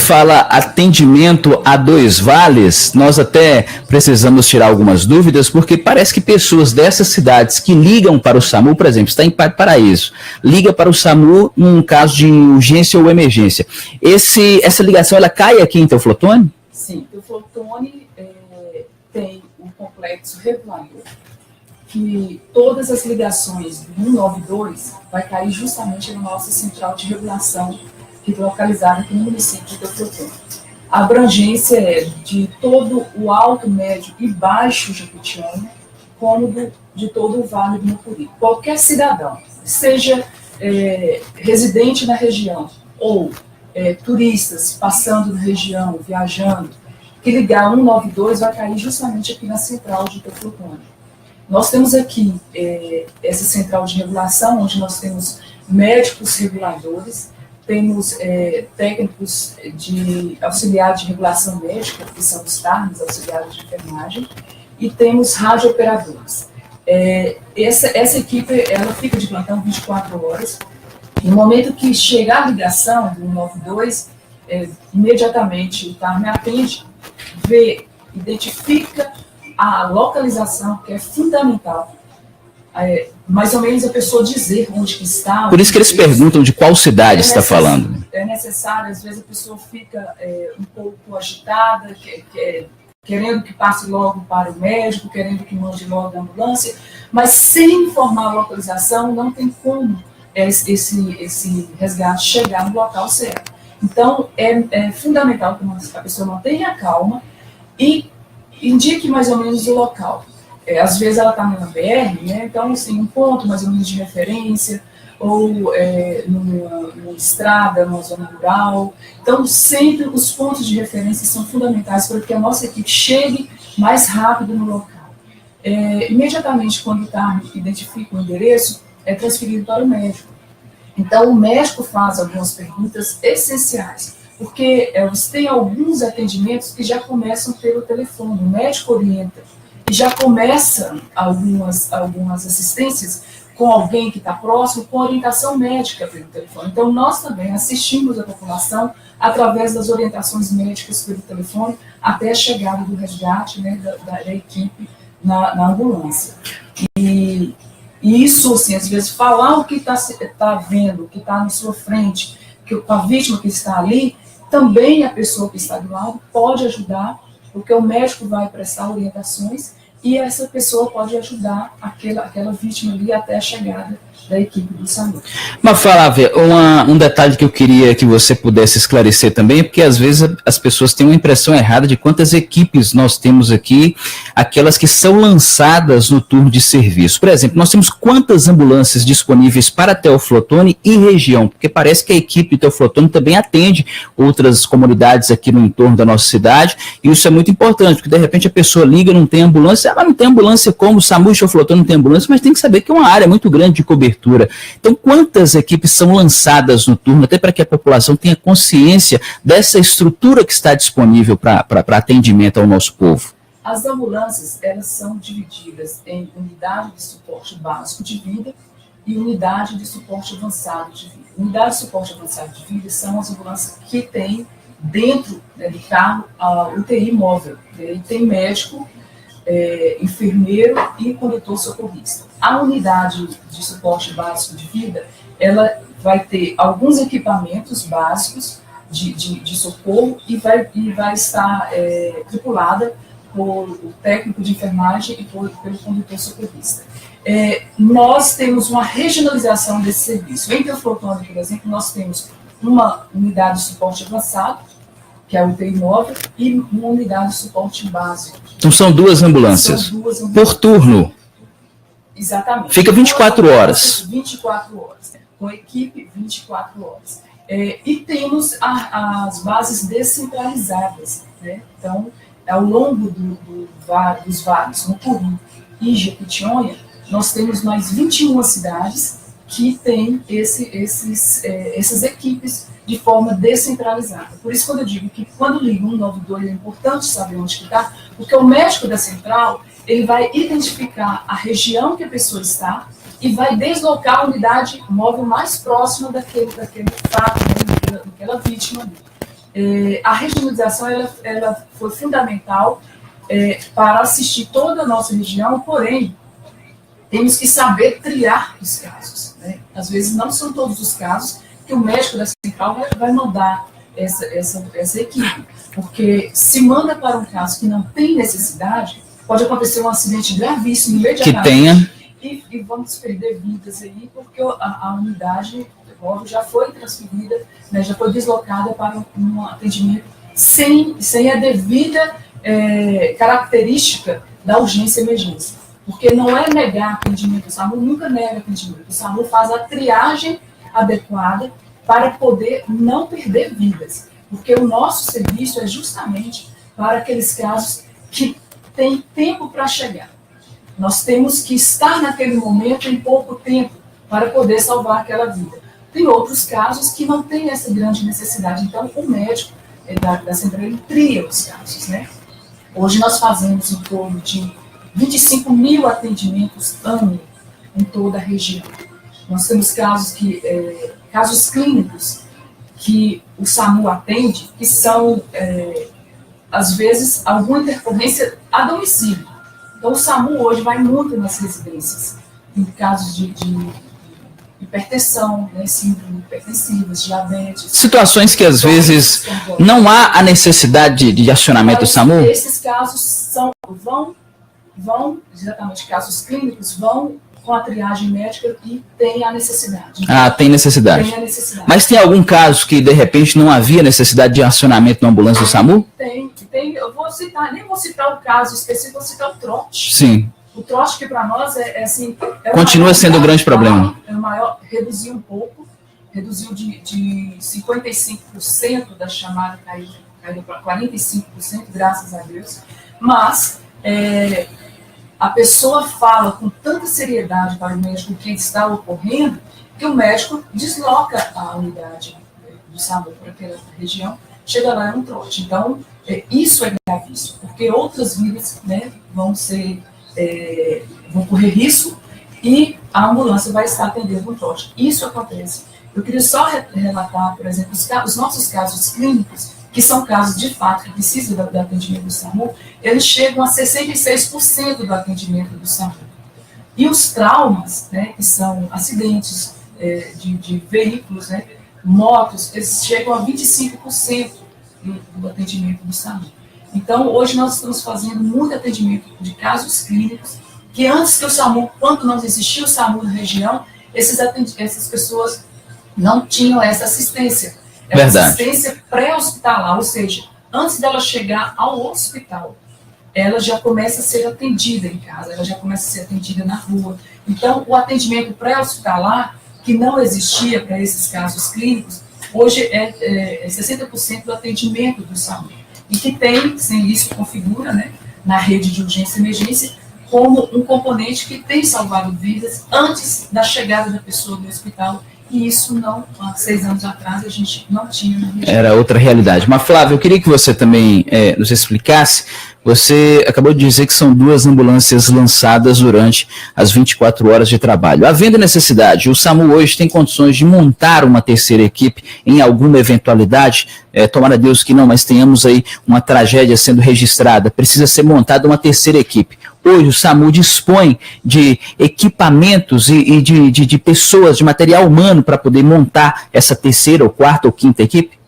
fala atendimento a dois vales, nós até precisamos tirar algumas dúvidas, porque parece que pessoas dessas cidades que ligam para o SAMU, por exemplo, está em Paraíso, liga para o SAMU num caso de urgência ou emergência. Essa ligação, ela cai aqui em Teoflotone? Sim, Teoflotone tem um complexo regulador, que todas as ligações do 192 vai cair justamente na nossa central de regulação, que é localizada aqui no município de Teoflotone. A abrangência é de todo o alto, médio e baixo Jequitinhonha, como de todo o Vale do Mucuri. Qualquer cidadão, seja residente na região ou turistas passando na região, viajando, que ligar 192 vai cair justamente aqui na central de Teoflotone. Nós temos aqui essa central de regulação, onde nós temos médicos reguladores, temos técnicos de auxiliar de regulação médica, que são os TARMs, auxiliares de enfermagem, e temos radiooperadores. Essa equipe ela fica de plantão 24 horas. No momento que chegar a ligação do 192, imediatamente o TARM atende, vê, identifica a localização, que é fundamental. Mais ou menos a pessoa dizer onde que está. Por isso que eles perguntam de qual cidade está falando. É necessário, às vezes a pessoa fica um pouco agitada, querendo que passe logo para o médico, querendo que mande logo a ambulância, mas sem informar a localização não tem como esse resgate chegar no local certo. Então é fundamental que a pessoa mantenha a calma e indique mais ou menos o local. Às vezes ela está na BR, né? Então, assim, um ponto mais ou menos de referência, ou numa estrada, numa zona rural. Então, sempre os pontos de referência são fundamentais para que a nossa equipe chegue mais rápido no local. Imediatamente, quando o TARM identifica o endereço, é transferido para o médico. Então, o médico faz algumas perguntas essenciais, porque tem alguns atendimentos que já começam pelo telefone, o médico orienta, e já começa algumas assistências com alguém que está próximo, com orientação médica pelo telefone. Então, nós também assistimos a população através das orientações médicas pelo telefone até a chegada do resgate, né, da equipe na ambulância. E isso, assim, às vezes, falar o que está vendo, o que está na sua frente, com a vítima que está ali, também a pessoa que está do lado pode ajudar, porque o médico vai prestar orientações e essa pessoa pode ajudar aquela vítima ali até a chegada da equipe do SAMU. Mas, Flávia, um detalhe que eu queria que você pudesse esclarecer também, porque às vezes as pessoas têm uma impressão errada de quantas equipes nós temos aqui, aquelas que são lançadas no turno de serviço. Por exemplo, nós temos quantas ambulâncias disponíveis para Teoflotone e região? Porque parece que a equipe de Teoflotone também atende outras comunidades aqui no entorno da nossa cidade, e isso é muito importante, porque de repente a pessoa liga, não tem ambulância, ela não tem ambulância como o SAMU e Teoflotone não tem ambulância, mas tem que saber que é uma área muito grande de cobertura. Então, quantas equipes são lançadas no turno, até para que a população tenha consciência dessa estrutura que está disponível para atendimento ao nosso povo? As ambulâncias, elas são divididas em unidade de suporte básico de vida e unidade de suporte avançado de vida. Unidade de suporte avançado de vida são as ambulâncias que têm dentro do carro a UTI móvel. E tem médico, enfermeiro e condutor socorrista. A unidade de suporte básico de vida, ela vai ter alguns equipamentos básicos de socorro e vai estar tripulada por o técnico de enfermagem e pelo condutor socorrista. Nós temos uma regionalização desse serviço. Em Teoflotone, por exemplo, nós temos uma unidade de suporte avançado, que é a UTI móvel, e uma unidade de suporte básico. Então são duas ambulâncias por turno. Exatamente. Fica 24 horas. 24 horas. Com equipe, 24 horas. E temos as bases descentralizadas, né? Então, ao longo dos vales, Mucuri e Jequitinhonha, nós temos mais 21 cidades que têm essas equipes de forma descentralizada. Por isso, quando eu digo que quando liga 192 é importante saber onde que está, porque o médico da central ele vai identificar a região que a pessoa está e vai deslocar a unidade móvel mais próxima daquele fato, daquela vítima ali. A regionalização ela foi fundamental para assistir toda a nossa região, porém, temos que saber triar os casos, né? Às vezes não são todos os casos que o médico da central vai mandar essa equipe, porque se manda para um caso que não tem necessidade, pode acontecer um acidente gravíssimo imediatamente e vamos perder vidas aí, porque a unidade já foi transferida, né, já foi deslocada para um atendimento sem a devida característica da urgência e emergência. Porque não é negar atendimento, o SAMU nunca nega atendimento, o SAMU faz a triagem adequada para poder não perder vidas. Porque o nosso serviço é justamente para aqueles casos que têm tempo para chegar. Nós temos que estar naquele momento em pouco tempo para poder salvar aquela vida. Tem outros casos que não têm essa grande necessidade. Então, o médico da central tria os casos, né? Hoje nós fazemos em torno de 25 mil atendimentos ano em toda a região. Nós temos casos clínicos que o SAMU atende, que são, às vezes, alguma intercorrência a domicílio. Então, o SAMU hoje vai muito nas residências, em casos de hipertensão, né, síndrome hipertensivas, diabetes. Situações que, às vezes, não há a necessidade de acionamento do SAMU? Esses casos vão, exatamente, casos clínicos, vão com a triagem médica e tem a necessidade. Tem necessidade. Tem a necessidade. Mas tem algum caso que, de repente, não havia necessidade de acionamento na ambulância do SAMU? Tem. Eu nem vou citar o caso específico, vou citar o trote. Sim. O trote que para nós assim... Continua sendo um grande problema. É o maior, reduziu um pouco, reduziu de 55% da chamada, caiu para 45%, graças a Deus. Mas a pessoa fala com tanta seriedade para o médico o que está ocorrendo, que o médico desloca a unidade do SAMU para aquela região, chega lá é um trote. Então, isso é gravíssimo, porque outras vidas, né, vão correr risco e a ambulância vai estar atendendo um trote. Isso acontece. Eu queria só relatar, por exemplo, os nossos casos clínicos, que são casos de fato que precisam do atendimento do SAMU, eles chegam a 66% do atendimento do SAMU. E os traumas, né, que são acidentes de veículos, né, motos, eles chegam a 25% do atendimento do SAMU. Então, hoje nós estamos fazendo muito atendimento de casos clínicos, que antes que o SAMU, quando não existia o SAMU na região, essas pessoas não tinham essa assistência. É uma assistência pré-hospitalar, ou seja, antes dela chegar ao hospital, ela já começa a ser atendida em casa, ela já começa a ser atendida na rua. Então, o atendimento pré-hospitalar, que não existia para esses casos clínicos, hoje é 60% do atendimento do SAMU. E que tem, sem isso, configura, né, na rede de urgência e emergência, como um componente que tem salvado vidas antes da chegada da pessoa no hospital. E isso não, há 6 anos atrás, a gente não tinha na região. Era outra realidade. Mas, Flávio, eu queria que você também nos explicasse. Você acabou de dizer que são 2 ambulâncias lançadas durante as 24 horas de trabalho. Havendo necessidade, o SAMU hoje tem condições de montar uma terceira equipe em alguma eventualidade? Tomara Deus que não, mas tenhamos aí uma tragédia sendo registrada. Precisa ser montada uma terceira equipe. Hoje o SAMU dispõe de equipamentos e de pessoas, de material humano para poder montar essa terceira, ou quarta, ou quinta equipe?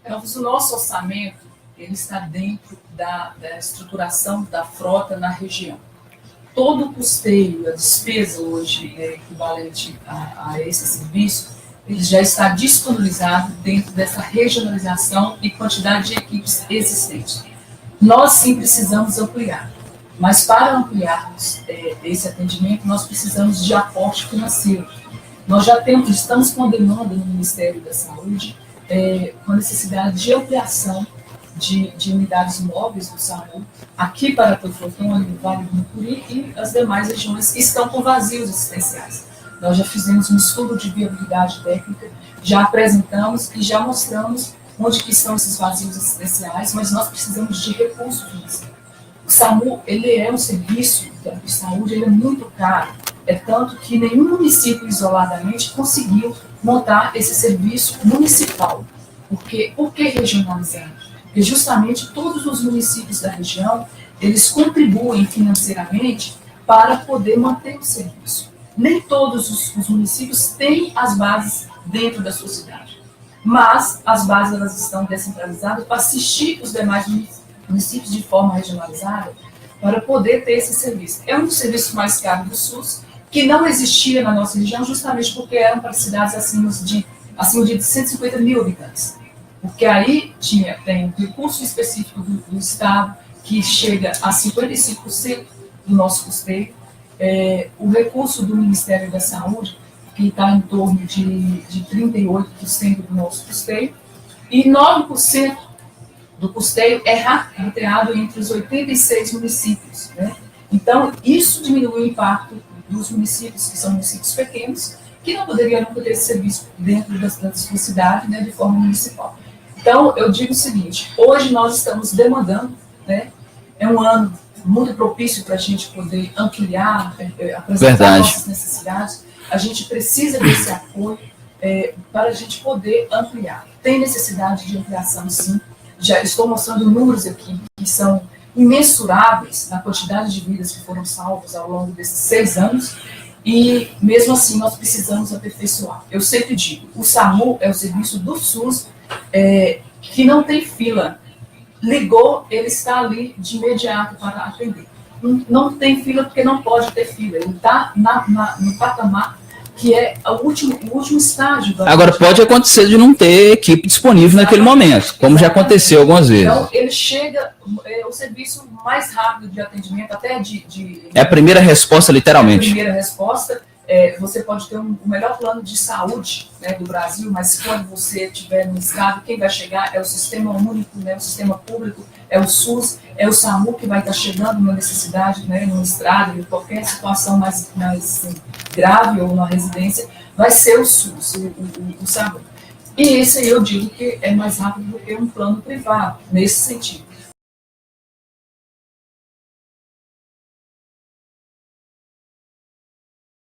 O nosso orçamento ele está dentro da estruturação da frota na região. Todo o custeio, a despesa hoje equivalente a esse serviço, ele já está disponibilizado dentro dessa regionalização e quantidade de equipes existentes. Nós sim precisamos ampliar, mas para ampliarmos esse atendimento, nós precisamos de aporte financeiro. Nós já estamos com a demanda no Ministério da Saúde, com a necessidade de ampliação de unidades móveis do SAMU, aqui para Teoflotone, no Vale do Mucuri e as demais regiões que estão com vazios assistenciais. Nós já fizemos um estudo de viabilidade técnica, já apresentamos e já mostramos onde que estão esses vazios assistenciais, mas nós precisamos de recursos financeiro. O SAMU, ele é um serviço de saúde, ele é muito caro, tanto que nenhum município isoladamente conseguiu montar esse serviço municipal. Por que regionalizar? Porque justamente todos os municípios da região, eles contribuem financeiramente para poder manter o serviço. Nem todos os municípios têm as bases dentro da sua cidade, mas as bases elas estão descentralizadas para assistir os demais municípios de forma regionalizada para poder ter esse serviço. É um dos serviços mais caros do SUS, que não existia na nossa região justamente porque eram para cidades acima de 150 mil habitantes. Porque aí tem um recurso específico do Estado, que chega a 55% do nosso custeio, o recurso do Ministério da Saúde, que está em torno de 38% do nosso custeio, e 9% do custeio é rateado entre os 86 municípios. Né? Então, isso diminui o impacto dos municípios, que são municípios pequenos, que não poderiam nunca ter esse serviço dentro da sua cidade, né, de forma municipal. Então, eu digo o seguinte, hoje nós estamos demandando, né, é um ano muito propício para a gente poder ampliar, apresentar nossas necessidades, a gente precisa desse apoio para a gente poder ampliar. Tem necessidade de ampliação, sim, já estou mostrando números aqui que são imensuráveis na quantidade de vidas que foram salvas ao longo desses 6 anos, e mesmo assim nós precisamos aperfeiçoar. Eu sempre digo, o SAMU é o serviço do SUS que não tem fila. Ligou, ele está ali de imediato para atender. Não tem fila porque não pode ter fila, ele está no patamar que é o último estágio. Agora, pode acontecer de não ter equipe disponível naquele momento, como já aconteceu algumas vezes. Então, ele chega, o serviço mais rápido de atendimento, até é a primeira resposta, literalmente. É a primeira resposta. Você pode ter o melhor plano de saúde, né, do Brasil, mas quando você estiver no estado, quem vai chegar é o sistema único, né, o sistema público, é o SUS, é o SAMU que vai estar chegando na necessidade, né, no estrado, em qualquer situação mais grave ou na residência, vai ser o SUS, o SAMU. E esse aí eu digo que é mais rápido do que um plano privado, nesse sentido.